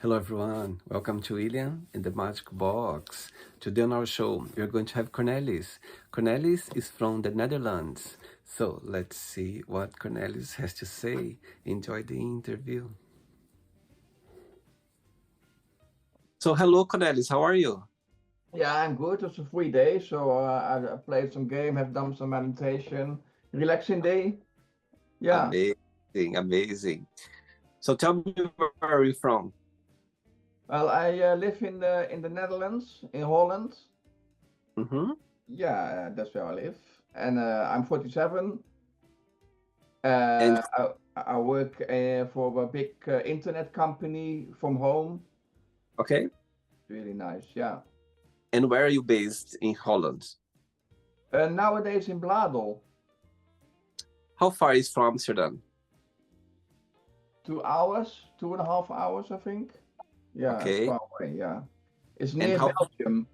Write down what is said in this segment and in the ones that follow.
Hello, everyone. Welcome to William in the Magic Box. Today on our show, we're going to have Cornelis. Cornelis is from the Netherlands. So let's see what Cornelis has to say. Enjoy the interview. So, hello, Cornelis. How are you? Yeah, I'm good. It's a free day, so I played some game, have done some meditation, relaxing day. Yeah. Amazing, amazing. So, tell me, where are you from? Well, I live in the Netherlands, in Holland. Mm-hmm. Yeah, that's where I live, and I'm 47. And I work for a big internet company from home. okay. Really nice. Yeah. And where are you based in Holland? Nowadays in Bladel, How far is from Amsterdam? 2 hours, 2.5 hours, I think. Yeah, it's Okay. far away. Yeah, it's And near how? Belgium.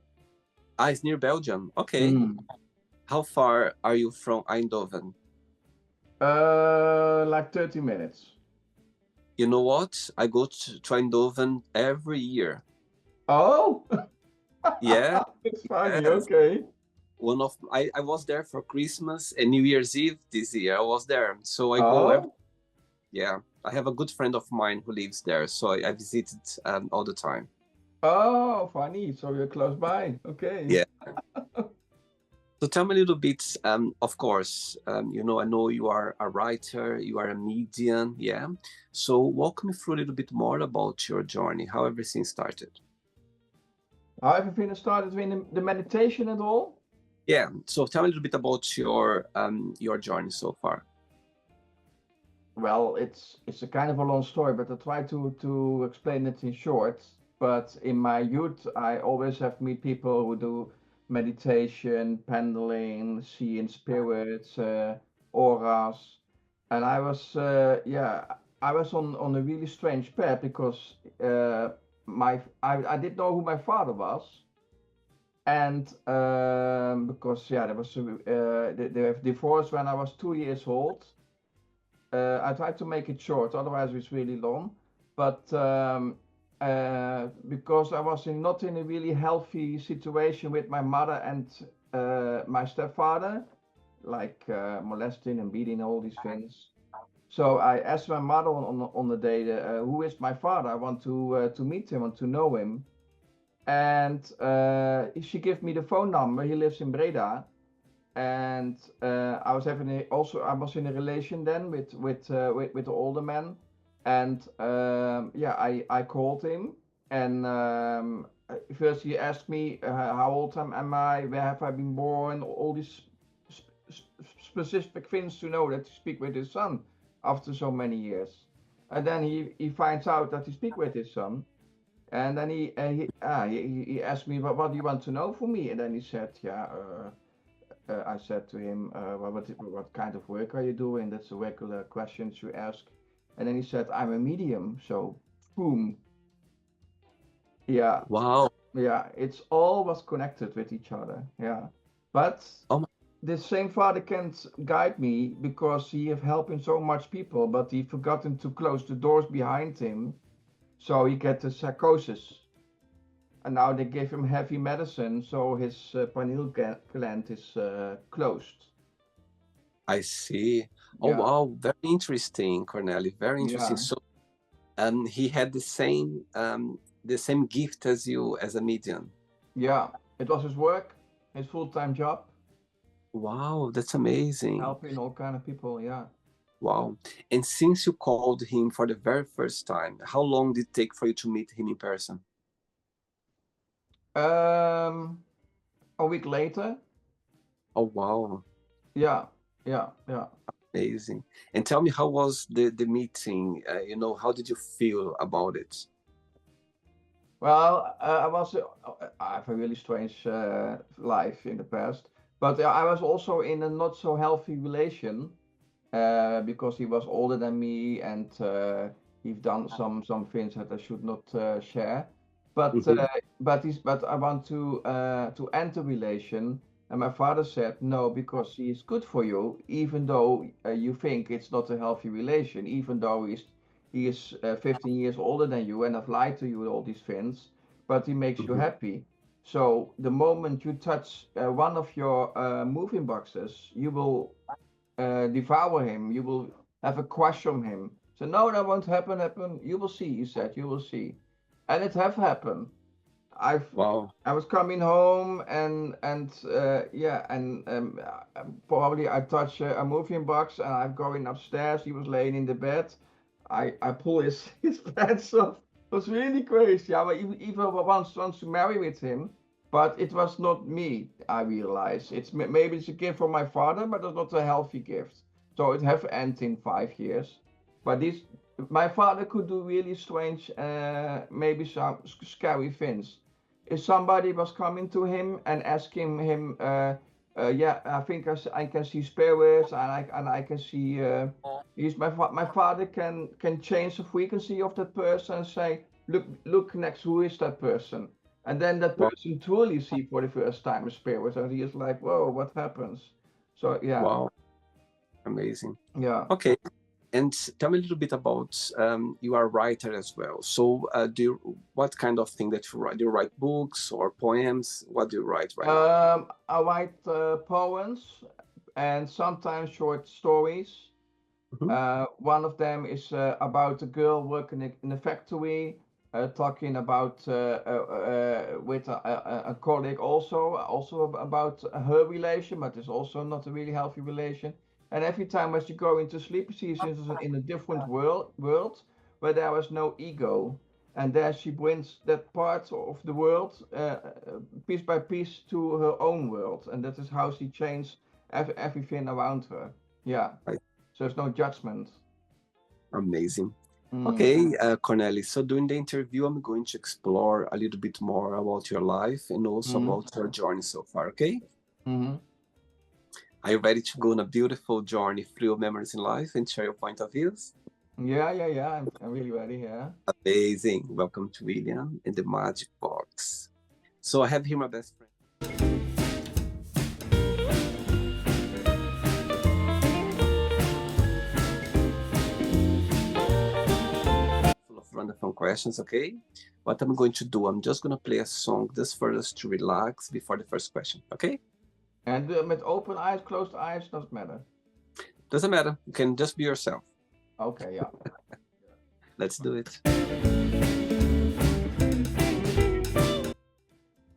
It's near Belgium. Okay. Mm. How far are you from Eindhoven? Like 30 minutes. You know what? I go to Eindhoven every year. Oh, Yeah, it's funny. yes. Okay. I was there for Christmas and New Year's Eve this year. I was there. So I go every Oh, yeah. I have a good friend of mine who lives there, so I visited all the time. oh, funny. So you're close by. Okay. Yeah. So tell me a little bit, of course, I know you are a writer, you are a medium, yeah. So walk me through a little bit more about your journey, how everything started. How everything started with the meditation and all? Yeah. So tell me a little bit about your journey so far. Well, it's a kind of a long story, but I try to explain it in short. But in my youth, I always have meet people who do meditation, pendling, seeing spirits, auras, and I was on a really strange path because I didn't know who my father was, and because there was they have divorced when I was 2 years old. I tried to make it short, otherwise it's really long. But because I was not in a really healthy situation with my mother and my stepfather, like molesting and beating, all these things. So I asked my mother on the day, who is my father? I want to meet him, want to know him. And she gave me the phone number. He lives in Breda, and I was in a relation then with the older man, and I called him, and first he asked me how old am I, where have I been born, all these specific things to know that he speak with his son after so many years, and then he finds out that he speak with his son. And then he asked me, what do you want to know from me? And then he said, I said to him, what kind of work are you doing? That's a regular question you ask. And then he said, I'm a medium. So, boom. Yeah, Wow. yeah, it's all was connected with each other. Yeah. But Oh, the same father can't guide me because he have helping so much people, but he forgotten to close the doors behind him. So he get the psychosis. And now they give him heavy medicine, so his pineal gland is closed. I see. Oh, Yeah, wow. Very interesting, Corneli. Very interesting. yeah, So, he had the same gift as you as a medium. yeah. It was his work, his full-time job, Wow, that's amazing. helping all kind of people. Yeah. Wow. And since you called him for the very first time, how long did it take for you to meet him in person? Um, a week later. Oh, wow. Yeah, yeah, yeah. Amazing. And tell me, how was the meeting? How did you feel about it? Well, I have a really strange life in the past, but I was also in a not so healthy relation because he was older than me, and he's done some things that I should not share. But Hmm. but I want to end the relation, and my father said no because he is good for you, even though you think it's not a healthy relation, even though he is 15 years older than you and have lied to you with all these things, but he makes you Mhm. happy. So the moment you touch one of your moving boxes, you will devour him. You will have a crush on him. So no, that won't happen. You will see, he said, you will see. And it have happened. I've Wow. I was coming home and yeah, and probably I touched a moving box and I'm going upstairs. He was laying in the bed. I pull his his pants off. It was really crazy. I even wants to marry with him, but it was not me. I realize it's maybe it's a gift from my father, but it's not a healthy gift. So it have ended in 5 years. But this my father could do really strange, maybe some scary things. If somebody was coming to him and asking him, yeah, I think I can see spirits and I can see. He's my father can change the frequency of that person and say, look next, who is that person? And then that Wow. person truly see for the first time a spirit, and he is like, whoa, what happens? So yeah, Wow. Amazing. yeah. Okay. And tell me a little bit about you are a writer as well. So what kind of thing that you write? Do you write books or poems? What do you write right now? I write poems and sometimes short stories. Mhm. One of them is about a girl working in a factory, talking about with a colleague also about her relation, but it's also not a really healthy relation. And every time as you go into sleep, she is in a different world where there is no ego, and there she brings that part of the world piece by piece to her own world, and that is how she changes everything around her. Yeah. Right. So there's no judgment. Amazing. Mm, Okay, Cornelis. So during the interview, I'm going to explore a little bit more about your life and also mm, about your journey so far. Okay, mm. are you ready to go on a beautiful journey through your memories in life and share your point of views? Yeah. I'm really ready. Yeah. Amazing. Welcome to William in the Magic Box. So I have here my best friend, full of random questions. Okay, what I'm going to do, I'm just going to play a song just for us to relax before the first question. Okay, And with open eyes, closed eyes, doesn't matter. doesn't matter. You can just be yourself. Okay. Yeah. Let's do it.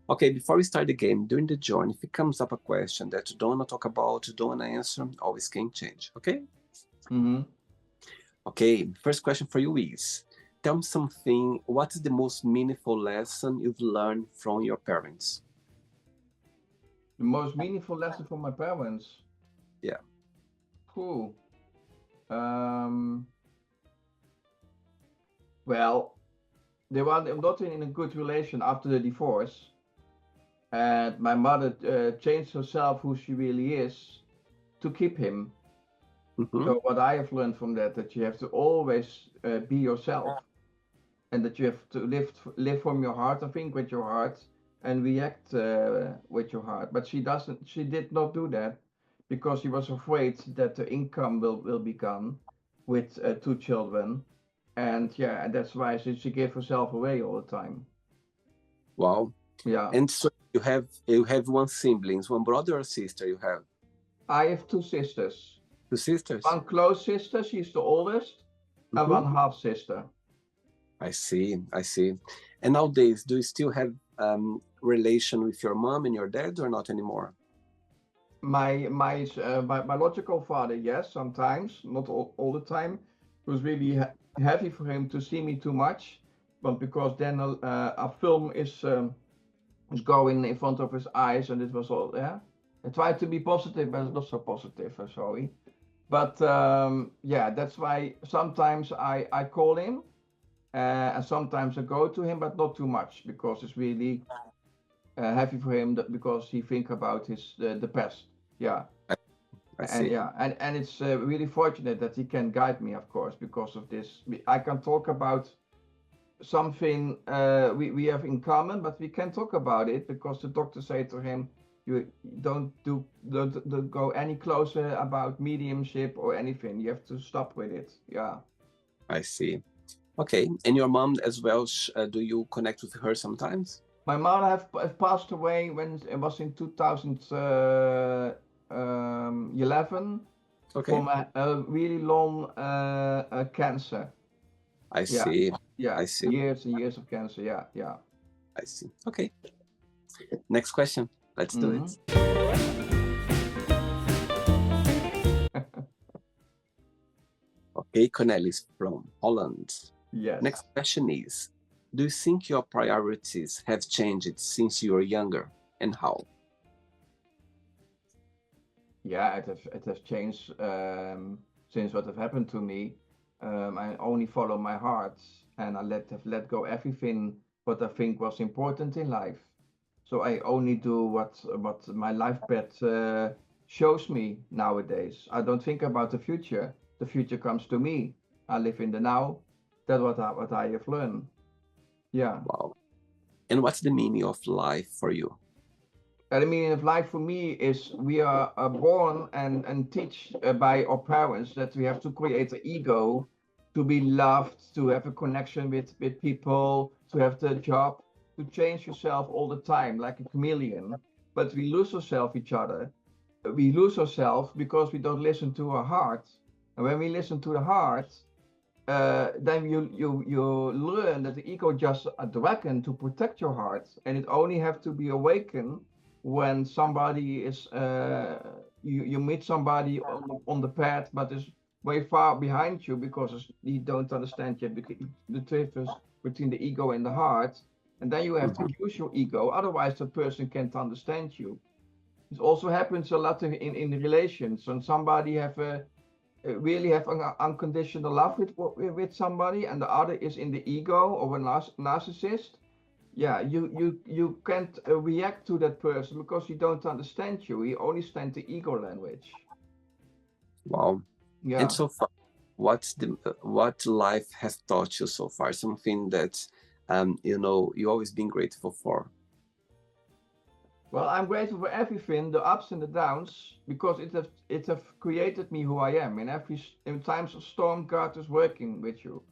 Okay, before we start the game, during the journey, if it comes up a question that you don't want to talk about, you don't want to answer, always can change. Okay. Mm-hmm. Okay, first question for you is, tell me something, what is the most meaningful lesson you've learned from your parents? The most meaningful lesson from my parents. Yeah. Cool. Um. Well, they were not in a good relation after the divorce, and my mother changed herself, who she really is, to keep him. Mm-hmm. So what I have learned from that you have to always be yourself, and that you have to live from your heart, I think, with your heart, and react with your heart. But she did not do that because she was afraid that the income will be gone with two children, and yeah, and that's why she gave herself away all the time. Wow. Yeah, And so you have one siblings, one brother or sister you have? I have two sisters. Two sisters? One close sister, she's the oldest, and Mm-hmm. one half sister. I see, I see. And nowadays, do you still have relation with your mom and your dad or not anymore? My biological father, yes, sometimes, not all the time. It was really heavy for him to see me too much, but because then a film is going in front of his eyes, and it was all, yeah. I tried to be positive, but it's not so positive. Sorry, but yeah, that's why sometimes I call him, and sometimes I go to him, but not too much because it's really heavy for him because he think about his the past. Yeah. I, I And see. yeah, and it's really fortunate that he can guide me, of course, because of this. I can talk about something we have in common, but we can talk about it because the doctor said to him, "You don't go any closer about mediumship or anything. You have to stop with it." Yeah. I see. Okay, and your mom as well, do you connect with her sometimes? My mother have passed away when it was in 2011 Okay, from a really long cancer. I Yeah, see. yeah, I see. years and years of cancer. Yeah, yeah. I see. Okay, next question. Let's do Hmm. it. Okay, Cornelis from Holland. Yes. Next question is, do you think your priorities have changed since you were younger, and how? Yeah, it has changed since what have happened to me. I only follow my heart, and I have let go everything what I think was important in life. So I only do what my life path shows me nowadays. I don't think about the future. The future comes to me. I live in the now. That's what I have learned. Yeah. Wow. And what's the meaning of life for you? The meaning of life for me is we are born and teach by our parents that we have to create an ego, to be loved, to have a connection with people, to have the job, to change yourself all the time like a chameleon. But we lose ourselves each other. We lose ourselves because we don't listen to our heart. And when we listen to the heart, then you learn that the ego just a dragon to protect your heart, and it only have to be awakened when somebody is you meet somebody on the path, but is way far behind you because you don't understand yet the difference between the ego and the heart, and then you have to Mhm. use your ego. Otherwise, the person can't understand you. It also happens a lot in relations when somebody have a really have an unconditional love with somebody, and the other is in the ego or a narcissist. Yeah, you can't react to that person because he don't understand you. He only understands the ego language. Wow. And Yeah. so far, what life has taught you so far? Something that you always been grateful for. Well, I'm grateful for everything, the ups and the downs, because it have created me who I am. In times of storm, God is working with you.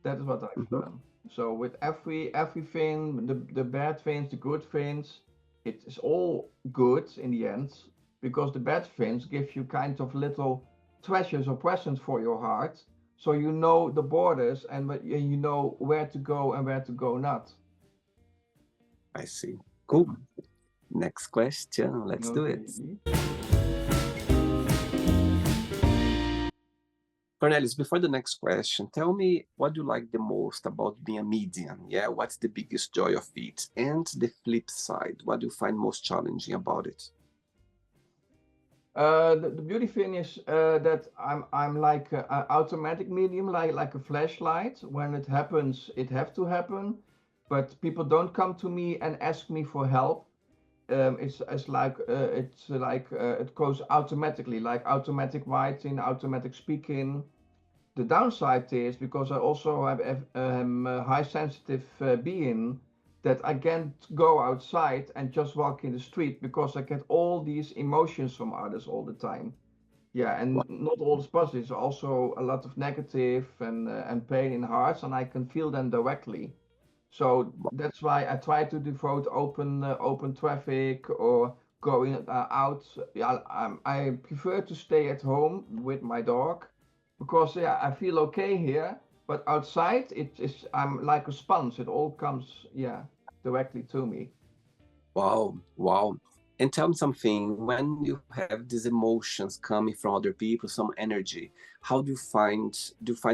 That is what I've Mhm. learned. So with everything, the bad things, the good things, it is all good in the end, because the bad things give you kind of little treasures or presents for your heart. So you know the borders, and you know where to go and where to go not. I see. Cool. Next question. Let's do it. Okay. Cornelis, before the next question, tell me what you like the most about being a medium. Yeah, what's the biggest joy of it? And the flip side, what do you find most challenging about it? The beauty thing is that I'm like a automatic medium, like a flashlight. When it happens, it have to happen, but people don't come to me and ask me for help. It's like it goes automatically, like automatic writing, automatic speaking. The downside is because I also am a high sensitive being, that I can't go outside and just walk in the street because I get all these emotions from others all the time. Yeah, and not all is positive. Also a lot of negative and pain in hearts, and I can feel them directly. So that's why I try to devote open traffic or going out. Yeah, I prefer to stay at home with my dog because yeah, I feel okay here. But outside, it is I'm like a sponge. It all comes directly to me. Wow, wow. And tell me something, when you have these emotions coming from other people, some energy, how do you find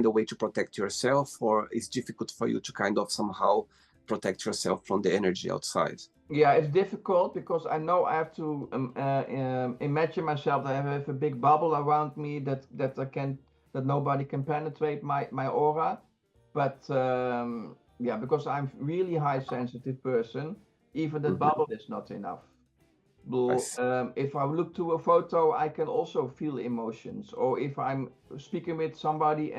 a way to protect yourself, or it's difficult for you to kind of somehow protect yourself from the energy outside? Yeah, it's difficult because I know I have to imagine myself that I have a big bubble around me that nobody can penetrate my aura. But yeah, because I'm really high sensitive person, even that Mhm. bubble is not enough. I Well, see. if I look to a photo, I can also feel emotions. Or if I'm speaking with somebody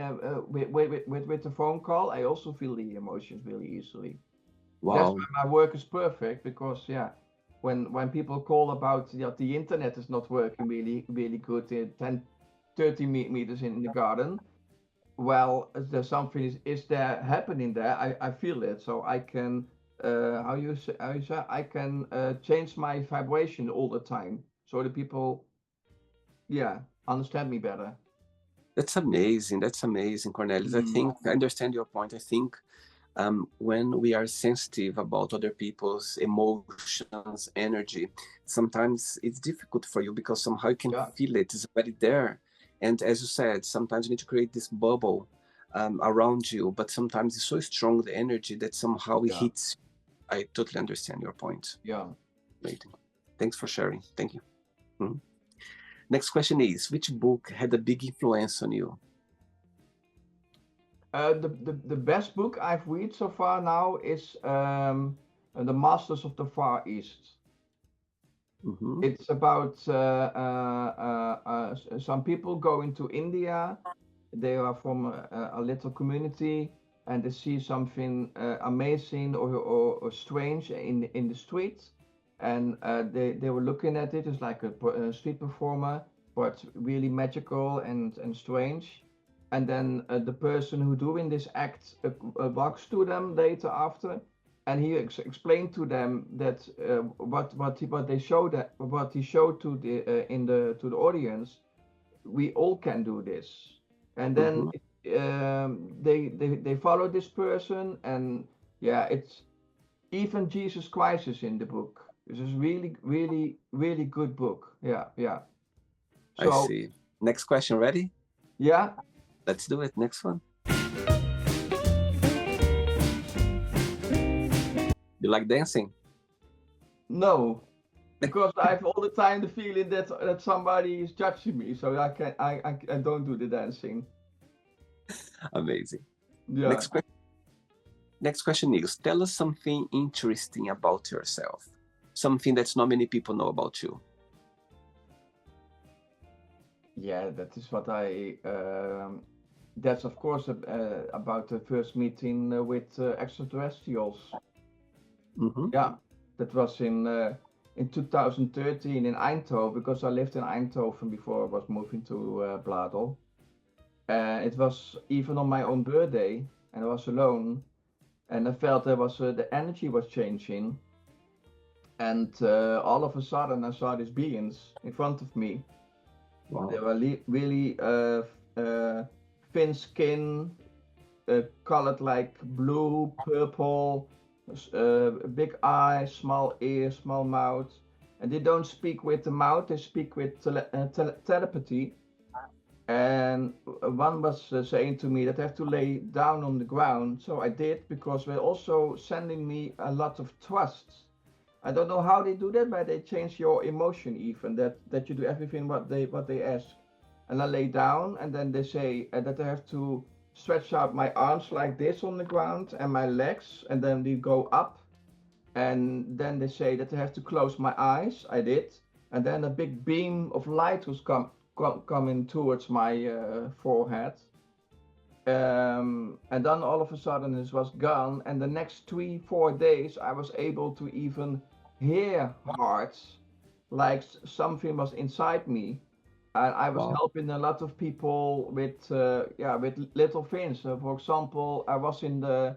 with a phone call, I also feel the emotions really easily. That's Wow. why my work is perfect because yeah, when people call about the internet is not working really good in 10, 30 meters in the garden, well, there's something is there happening there. I feel it, so I can how you say I can change my vibration all the time, so the people, yeah, understand me better. That's amazing. That's amazing, Cornelis. I Mm, think I understand your point. I think when we are sensitive about other people's emotions, energy, sometimes it's difficult for you because somehow you can yeah, feel it, it's already there. And as you said, sometimes you need to create this bubble around you, but sometimes it's so strong, the energy, that somehow it yeah, hits. I totally understand your point. yeah. Amazing. Thanks for sharing. Thank you. Mhm. Next question is, which book had a big influence on you? The best book I've read so far now is The Masters of the Far East. Hmm. It's about some people going to India. They are from a little community and they see something amazing or strange in the street. And they were looking at it as like a street performer, but really magical and strange. And then the person who doing this act walks to them later after, and he explained to them that what he showed to the in the to the audience, we all can do this. And then Hmm. they follow this person, and yeah, it's even Jesus Christ is in the book. This is really good book. Yeah, yeah. I So see. Next question, ready? yeah, Let's do it. Next one. You like dancing? no, because I have all the time the feeling that somebody is judging me, so I don't do the dancing. Amazing. Yeah. Next question. Next question is, tell us something interesting about yourself. Something that's not many people know about you. Yeah, that is what I. That's of course about the first meeting with extraterrestrials. Hmm. Yeah, that was in 2013 in Eindhoven, because I lived in Eindhoven before I was moving to Bladel. It was even on my own birthday, and I was alone, and I felt there was the energy was changing, and all of a sudden I saw these beings in front of me. They Wow. were really thin skin, colored like blue, purple, big eyes, small ears, small mouth. And they don't speak with the mouth, they speak with telepathy. And one was saying to me that I have to lay down on the ground. So I did, because they're also sending me a lot of trust. I don't know how they do that, but they change your emotion even, that you do everything what they ask. And I lay down, and then they say that I have to stretch out my arms like this on the ground and my legs, and then we go up. And then they say that I have to close my eyes. I did, and then a big beam of light was coming towards my forehead. And then all of a sudden it was gone. And the next 3 4 days I was able to even hear hearts, like something was inside me. And I was Wow. helping a lot of people with with little things. For example, I was in the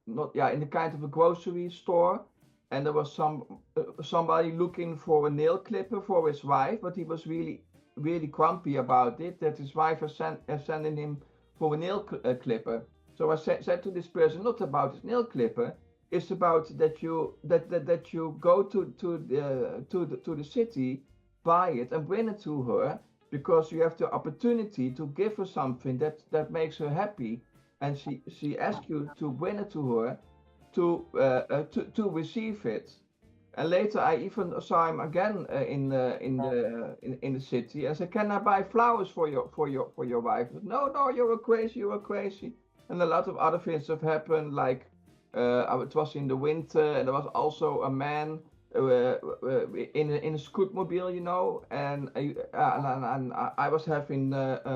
not yeah in the kind of a grocery store, and there was somebody looking for a nail clipper for his wife, but he was really grumpy about it, that his wife was sending him for a nail clipper. So I said to this person, not about his nail clipper, it's about that you go to the city, buy it and bring it to her, because you have the opportunity to give her something that makes her happy, and she asked you to bring it to her to receive it. And later I even saw him again in the city, and said, "Can I buy flowers for your wife?" No, no, you're crazy. And a lot of other things have happened, like it was in the winter, and there was also a man in a scootmobile, and I was having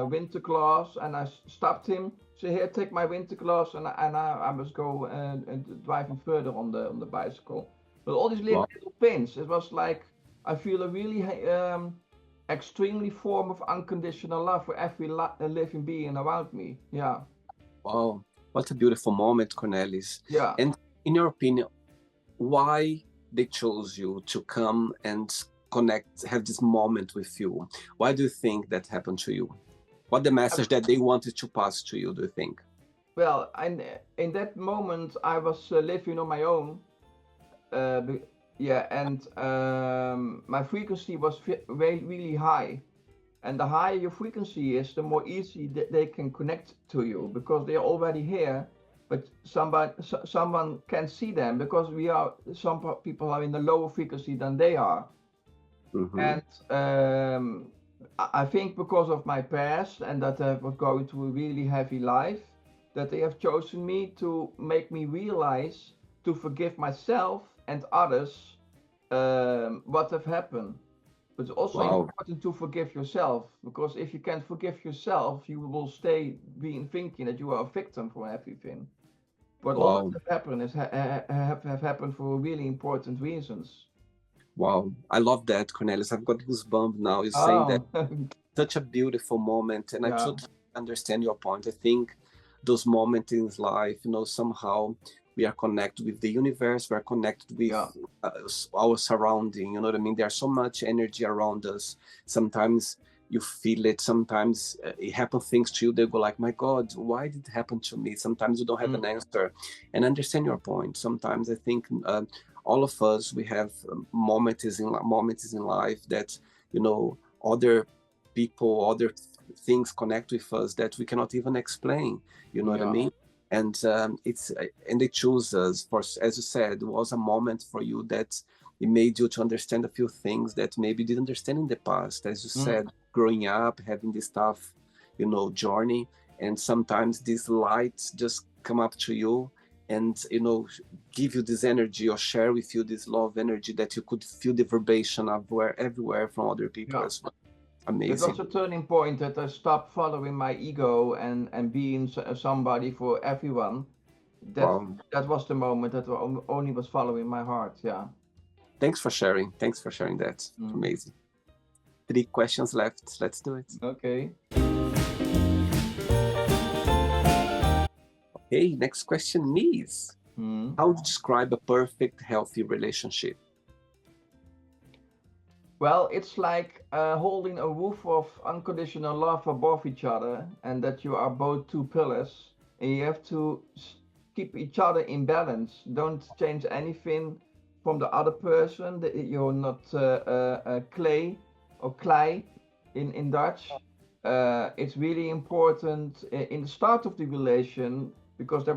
winter class, and I stopped him. So here, take my winter class, and I must go and driving further on the bicycle. But all these Wow. little pins, it was like I feel a really extremely form of unconditional love for every living being around me. Yeah, Wow, what a beautiful moment, Cornelis. yeah. And in your opinion, why they chose you to come and connect, have this moment with you? Why do you think that happened to you? What the Um, message that they wanted to pass to you, do you think? well, in that moment, I was living on my own. Uh, be- yeah, and my frequency was really high. And the higher your frequency is, the more easy they can connect to you because they're already here, but someone can see them because some people are in the lower frequency than they are. Mm-hmm. And I think because of my past and that I was going through a really heavy life, that they have chosen me to make me realize to forgive myself and others what have happened. But it's also Wow, important to forgive yourself because if you can't forgive yourself, you will stay being thinking that you are a victim for everything. But all that wow, have happened is have happened for really important reasons. wow. I love that, Cornelis. I've got goosebumps now. You're saying that. Oh, Such a beautiful moment, and I yeah, totally understand your point. I think those moments in life, somehow we are connected with the universe, we are connected with yeah, uh, our surrounding. You know what I mean? There's so much energy around us. Sometimes you feel it. Sometimes it happens things to you. They go like, "My God, why did it happen to me?" Sometimes you don't have mm, an answer, and I understand your point. Sometimes I think all of us we have moments in life that other people, other things connect with us that we cannot even explain. You know what I yeah, mean? And they choose us for, as you said, it was a moment for you that it made you to understand a few things that maybe you didn't understand in the past. As you mm, said, growing up, having this tough, journey, and sometimes these lights just come up to you and give you this energy or share with you this love energy that you could feel the vibration of everywhere from other people yeah. as well. That was Amazing. a turning point that I stopped following my ego and being somebody for everyone. That Wow. that was the moment that only was following my heart. Yeah. Thanks for sharing. Thanks for sharing that. Mm. Amazing. 3 questions left. Let's do it. Okay. Okay, next question is Mm. how would you describe a perfect, healthy relationship? Well, it's like holding a roof of unconditional love above each other, and that you are both two pillars, and you have to keep each other in balance. Don't change anything from the other person. That you're not clay or klei in Dutch. It's really important in the start of the relation because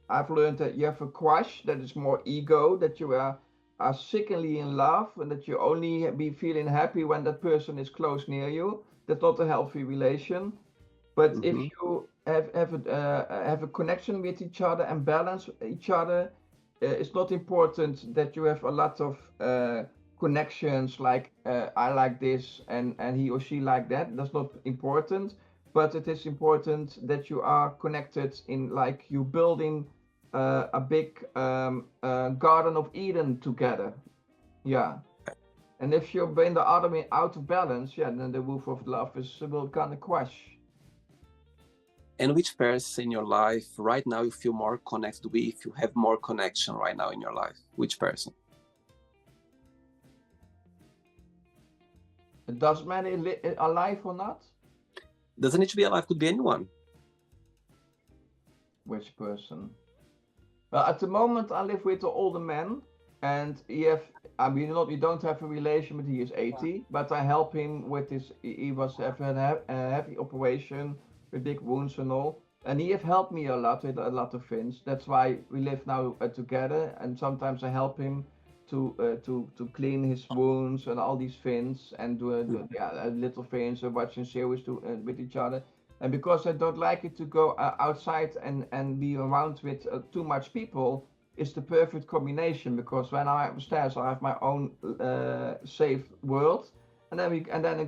I've learned that you have a crush that is more ego, that you are sickeningly in love and that you only be feeling happy when that person is close near you. That's not a healthy relation. But if Mm-hmm. you have a connection with each other and balance each other, it's not important that you have a lot of connections like I like this and he or she like that. That's not important. But it is important that you are connected in like you building a big Garden of Eden together. Yeah. And if you're in the other way out of balance, yeah, then the roof of love will kind of crash. And which person in your life right now you feel more connected with, you have more connection right now in your life? Which person? It doesn't matter alive or not. Doesn't need to be alive, could be anyone. Which person? Well, at the moment, I live with an older man, and he have. I mean, not we don't have a relation, but he is 80. But I help him with this. He was having a heavy operation with big wounds and all, and he have helped me a lot with a lot of things. That's why we live now together, and sometimes I help him to clean his wounds and all these things, and do yeah, little things, watching series with each other. And because I don't like it to go outside and be around with too much people, it's the perfect combination. Because when I'm upstairs, I have my own safe world, and then I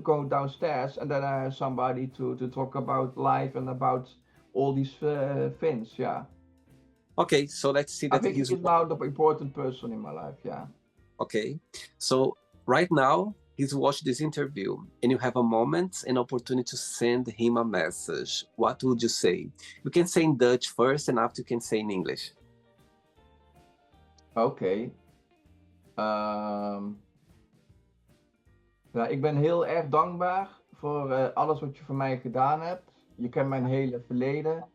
go downstairs, and then I have somebody to talk about life and about all these things. Yeah, Okay, so let's see I that think he's he's now the important person in my life. Yeah. okay. So right now, he's watched this interview and you have a moment, an opportunity to send him a message, what would you say? You can say in Dutch first and after you can say in English. Oké. Nou, ik ben heel erg dankbaar voor alles wat je voor mij gedaan hebt. Je kent mijn hele verleden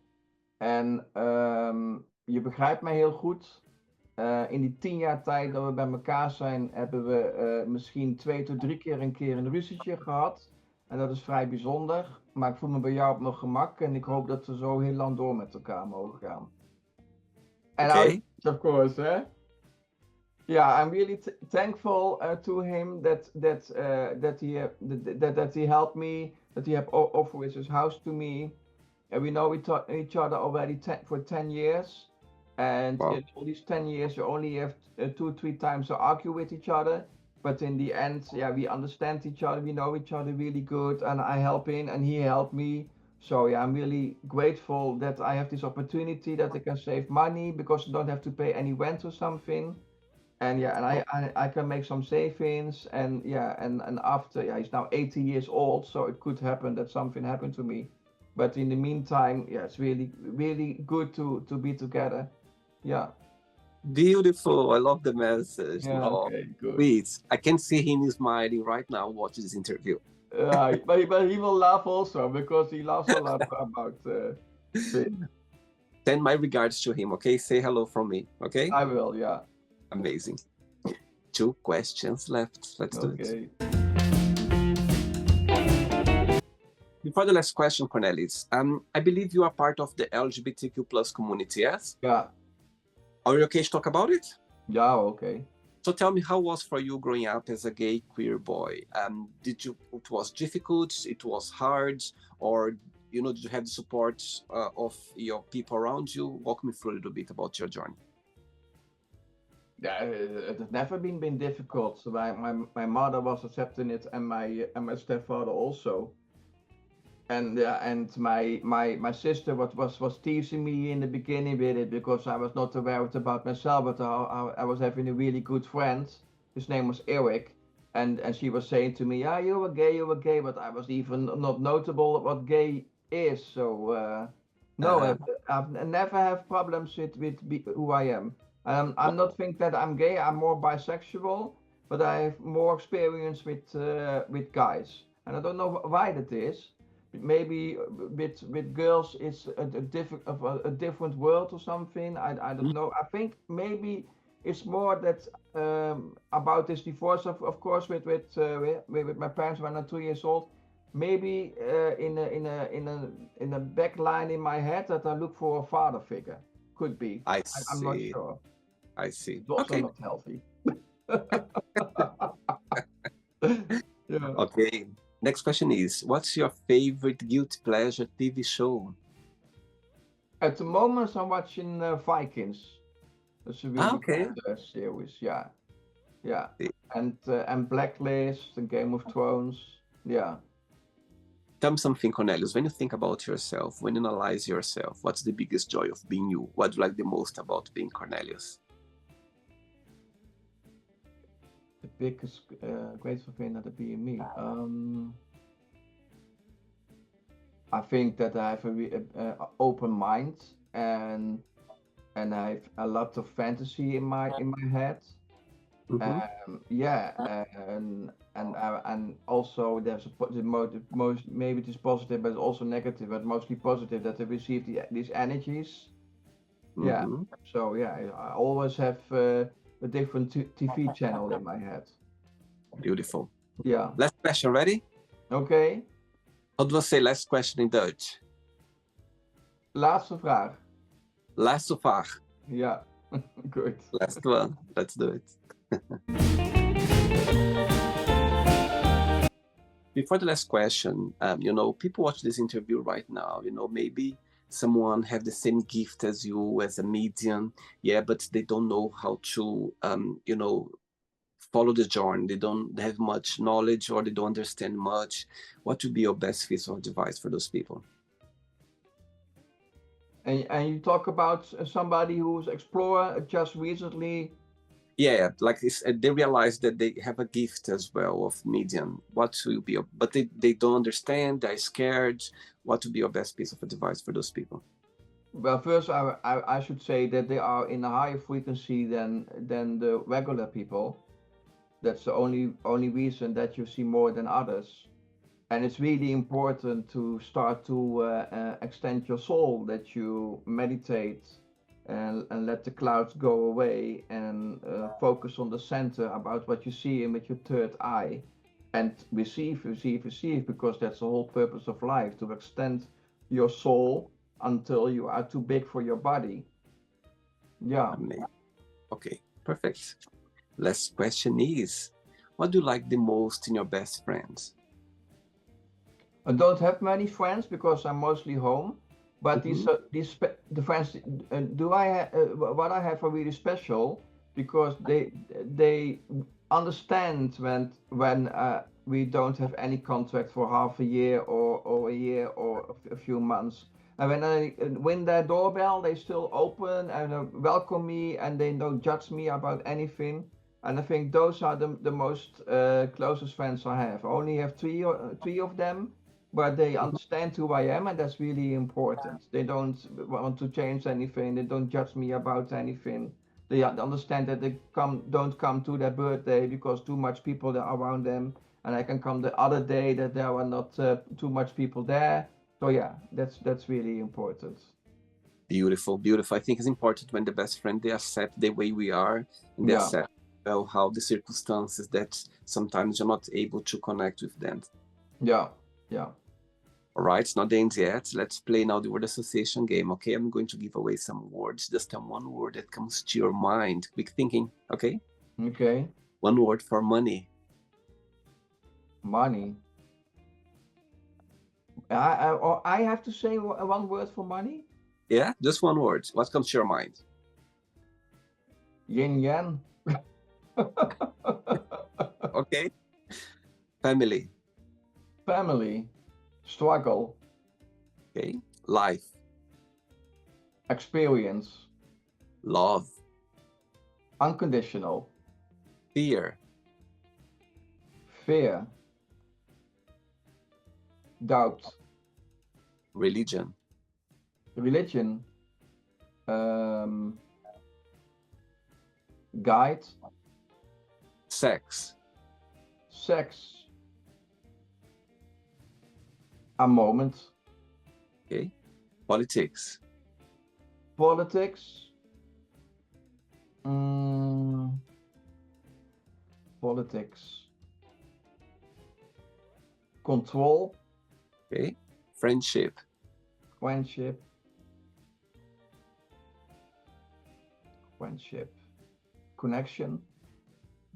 en je begrijpt mij heel goed. In die 10 jaar tijd dat we bij elkaar zijn, hebben we misschien 2 tot 3 keer een ruzietje gehad. En dat is vrij bijzonder. Maar ik voel me bij jou op mijn gemak en ik hoop dat we zo heel lang door met elkaar mogen gaan. And of course, yeah, I'm really thankful to him that he helped me, that he have offered his house to me. And we know each other already for 10 years. And Wow. in all these 10 years, you only have 2-3 times to argue with each other. But in the end, yeah, we understand each other. We know each other really good. And I help him and he helped me. So yeah, I'm really grateful that I have this opportunity, that I can save money because I don't have to pay any rent or something. And yeah, and I can make some savings. And yeah, and after, yeah, he's now 80 years old. So it could happen that something happened to me. But in the meantime, yeah, it's really, really good to be together. Yeah. Beautiful. I love the message. Yeah, Oh, okay, good. please. I can see him smiling right now watching this interview. But he will laugh also because he laughs a lot about this. Send my regards to him, okay? Say hello from me, okay? I will, yeah. Amazing. 2 questions left. Let's do it. Okay. Before the last question, Cornelis, I believe you are part of the LGBTQ plus community, yes? Yeah. Are you okay to talk about it? Yeah, okay. So tell me, how was for you growing up as a gay queer boy? It was difficult, it was hard, or did you have the support of your people around you? Walk me through a little bit about your journey. Yeah, it has never been difficult. So my mother was accepting it, and my stepfather also. And my sister was teasing me in the beginning with it because I was not aware about myself, but I was having a really good friend. His name was Eric, and she was saying to me, "Yeah, you were gay," but I was even not notable what gay is. So no, I've never have problems with who I am. I'm not think that I'm gay. I'm more bisexual, but I have more experience with guys, and I don't know why that is. Maybe with girls it's a different world or something. I don't know. I think maybe it's more that about this divorce of course with my parents when I'm 2 years old. Maybe in a back line in my head that I look for a father figure. Could be. I'm not sure. I see. It's also not healthy. Yeah. Okay. Next question is, what's your favorite guilty pleasure TV show? At the moment, I'm watching Vikings. That's a really good series. Yeah, yeah. And Blacklist and Game of Thrones. Yeah. Tell me something, Cornelius. When you think about yourself, when you analyze yourself, what's the biggest joy of being you? What do you like the most about being Cornelius? The biggest grateful thing that being me. I think that I have a open mind and I have a lot of fantasy in my head. Mm-hmm. Yeah, and also there's most maybe it is positive, but also negative, but mostly positive that I receive these energies. Mm-hmm. Yeah. So yeah, I always have a different TV channel in my head. Beautiful. Yeah. Last question, ready? Okay. How do I say last question in Dutch? Laatste vraag. Laatste vraag. Yeah. Good. Last one. Let's do it. Before the last question, people watch this interview right now, maybe someone have the same gift as you as a medium, but they don't know how to, follow the journey. They don't have much knowledge or they don't understand much. What would be your best piece of advice for those people? And you talk about somebody who's explorer just recently Yeah, like they realize that they have a gift as well of medium. What will be, but they don't understand. They're scared. What would be your best piece of advice for those people? Well, first I should say that they are in a higher frequency than the regular people. That's the only reason that you see more than others. And it's really important to start to extend your soul, that you meditate and let the clouds go away and focus on the center about what you see and with your third eye and receive, because that's the whole purpose of life, to extend your soul until you are too big for your body. Yeah. Amazing. Okay, perfect. Last question is, what do you like the most in your best friends? I don't have many friends because I'm mostly home. But Mhm. the friends what I have are really special because they understand when we don't have any contract for half a year or a year or a few months. And when I win their doorbell, they still open and welcome me, and they don't judge me about anything. And I think those are the most closest friends I have. I only have three of them, but they understand who I am, and that's really important. They don't want to change anything. They don't judge me about anything. They understand that they don't come to their birthday because too much people are around them, and I can come the other day that there are not too much people there. So yeah, that's really important. Beautiful, beautiful. I think it's important when the best friend they accept the way we are and they Yeah, accept well how the circumstances that sometimes you're not able to connect with them. yeah, yeah. All right, it's not the end yet. Let's play now the word association game. Okay, I'm going to give away some words. Just tell one word that comes to your mind. Quick thinking. Okay, Okay, one word for money. money. I have to say one word for money. Yeah, just one word. What comes to your mind? Yin yang. Okay, family. Family. Struggle. Okay, life, Experience. love, Unconditional. fear, Fear. Doubt. religion, Religion. Um, Guide. sex. Sex. A moment. Okay, politics, Politics. Mm, Politics. Control. okay, friendship, Friendship. Friendship. Connection.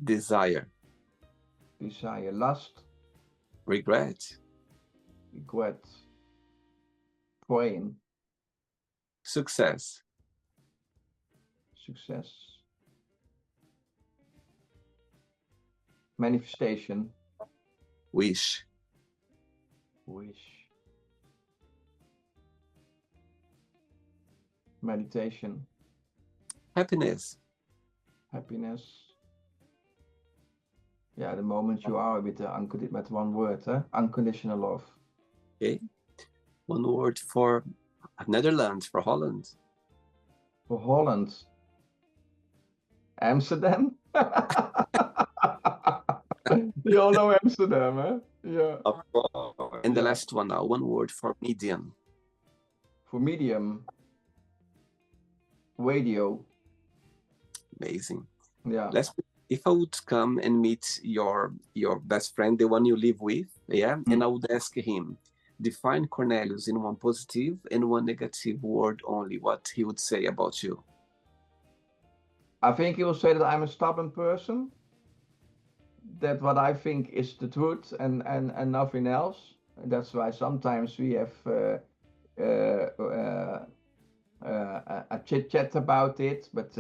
desire, Desire. Lust. regret, Regret. Praying. success, Success. Manifestation. wish, Wish. Meditation. happiness. Happiness. Yeah, the moment you are with with one word, unconditional love. Okay, one word for Netherlands, for Holland. For Holland, Amsterdam. You all know Amsterdam, huh? Yeah. Of course. And the Yeah. last one now, one word for medium. For medium, radio. Amazing. Yeah. Let's. If I would come and meet your best friend, the one you live with, yeah, and I would ask him, define Cornelius in one positive and one negative word only, what he would say about you. I think he will say that I'm a stubborn person. That what I think is the truth and nothing else. And that's why sometimes we have a chit chat about it. But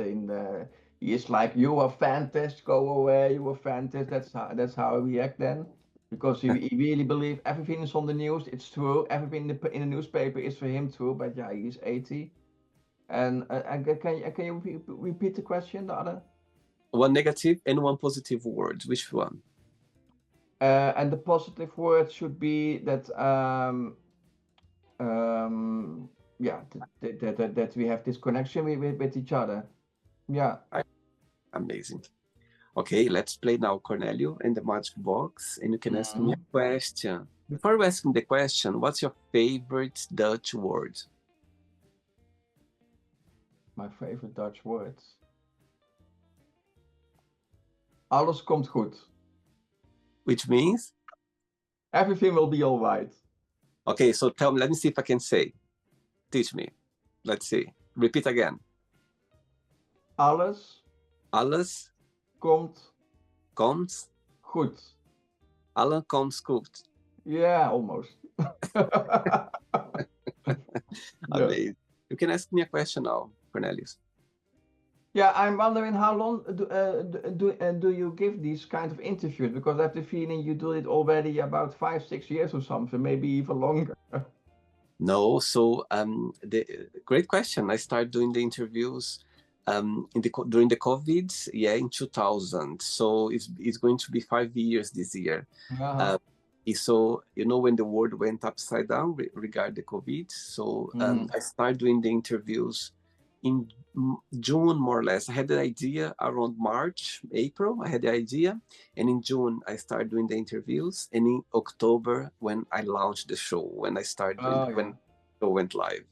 he is like, "You are fantastic. Go away. You are fantastic." That's how I react then, because he really believes everything is on the news. It's true. Everything in the newspaper is for him true. But yeah, he's 80. And can you repeat the question, the other? One negative and one positive word. Which one? And the positive word should be that yeah, that we have this connection with each other. Yeah. Amazing. Okay, let's play now, Cornelio, in the magic box, and you can ask me a question. Before asking the question, what's your favorite Dutch word? My favorite Dutch word. Alles komt goed. Which means? Everything will be all right. Okay, so tell me, let me see if I can say. Teach me. Let's see. Repeat again. Alles komt goed. Alles komt goed. Yeah, almost. Amazing. You can ask me a question now, Cornelius. Yeah, I'm wondering how long do you give these kind of interviews? Because I have the feeling you do it already about 5-6 years or something, maybe even longer. No, so the great question. I started doing the interviews during the COVID, in 2000. So it's going to be 5 years this year. So when the world went upside down regarding the COVID, so I started doing the interviews in June, more or less. I had the idea around March, April. I had the idea, and in June I started doing the interviews, and in October when I launched the show, when I started when the show went live.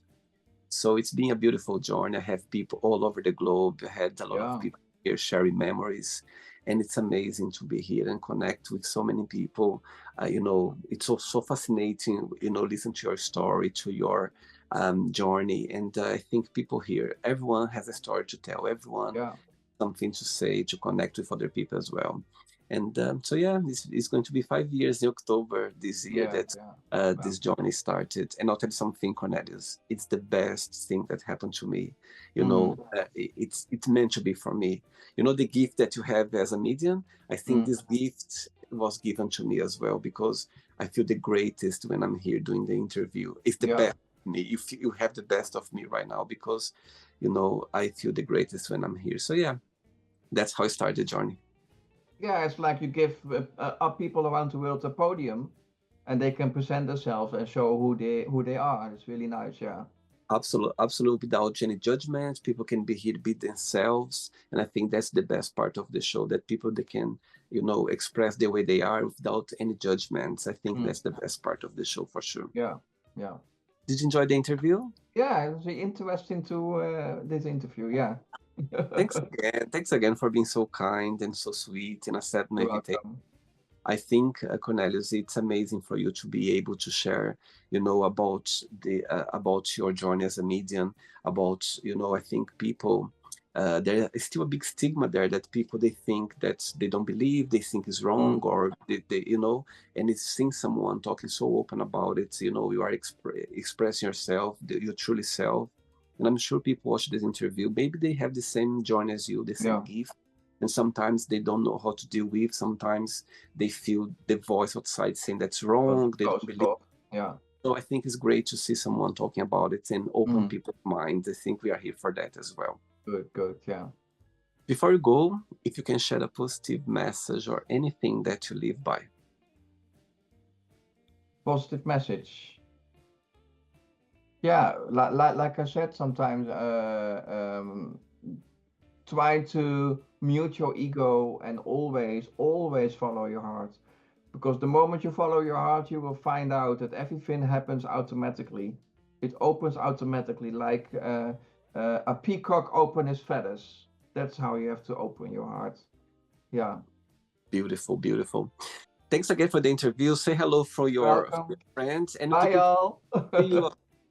So it's been a beautiful journey. I have people all over the globe. I had a lot of people here sharing memories, and it's amazing to be here and connect with so many people. It's so fascinating. Listen to your story, to your journey, and I think people here, everyone has a story to tell. Everyone something to say, to connect with other people as well. And it's going to be 5 years in October this year this journey started. And I'll tell you something, Cornelius, it's the best thing that happened to me. It's meant to be for me. The gift that you have as a medium, I think this gift was given to me as well, because I feel the greatest when I'm here doing the interview. It's the best of me. You have the best of me right now, because I feel the greatest when I'm here. So that's how I started the journey. Yeah, it's like you give people around the world a podium, and they can present themselves and show who they are. It's really nice. Absolutely, without any judgment. People can be here to be themselves, and I think that's the best part of the show, that people, they can express the way they are without any judgments. I think that's the best part of the show, for sure. Yeah. Did you enjoy the interview? Yeah, it was interesting to this interview. Yeah. Thanks again for being so kind and so sweet and accepting my invitation. I think, Cornelius, it's amazing for you to be able to share, about your journey as a medium, about, I think people, there is still a big stigma there, that people, they think that they don't believe, they think is wrong, or they and it's seeing someone talking so open about it, you are expressing yourself, your truly self. And I'm sure people watch this interview, maybe they have the same journey as you, the same gift. And sometimes they don't know how to deal with. Sometimes they feel the voice outside saying that's wrong. They don't believe. So I think it's great to see someone talking about it and open people's minds. I think we are here for that as well. Good, yeah. Before you go, if you can share a positive message or anything that you live by. Positive message. Yeah, like I said, sometimes try to mute your ego and always follow your heart. Because the moment you follow your heart, you will find out that everything happens automatically. It opens automatically, like a peacock opens his feathers. That's how you have to open your heart. Yeah. Beautiful, beautiful. Thanks again for the interview. Say hello for your friends. And bye, all.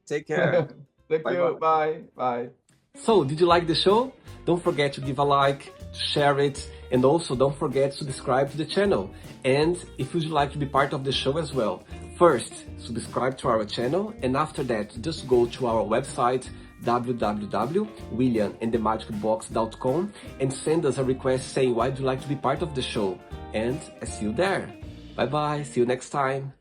Take care. Thank you. Bye. So, did you like the show? Don't forget to give a like, share it, and also don't forget to subscribe to the channel. And if you'd like to be part of the show as well, first, subscribe to our channel, and after that, just go to our website, www.williamandthemagicbox.com, and send us a request saying why you'd like to be part of the show. And I see you there. Bye-bye. See you next time.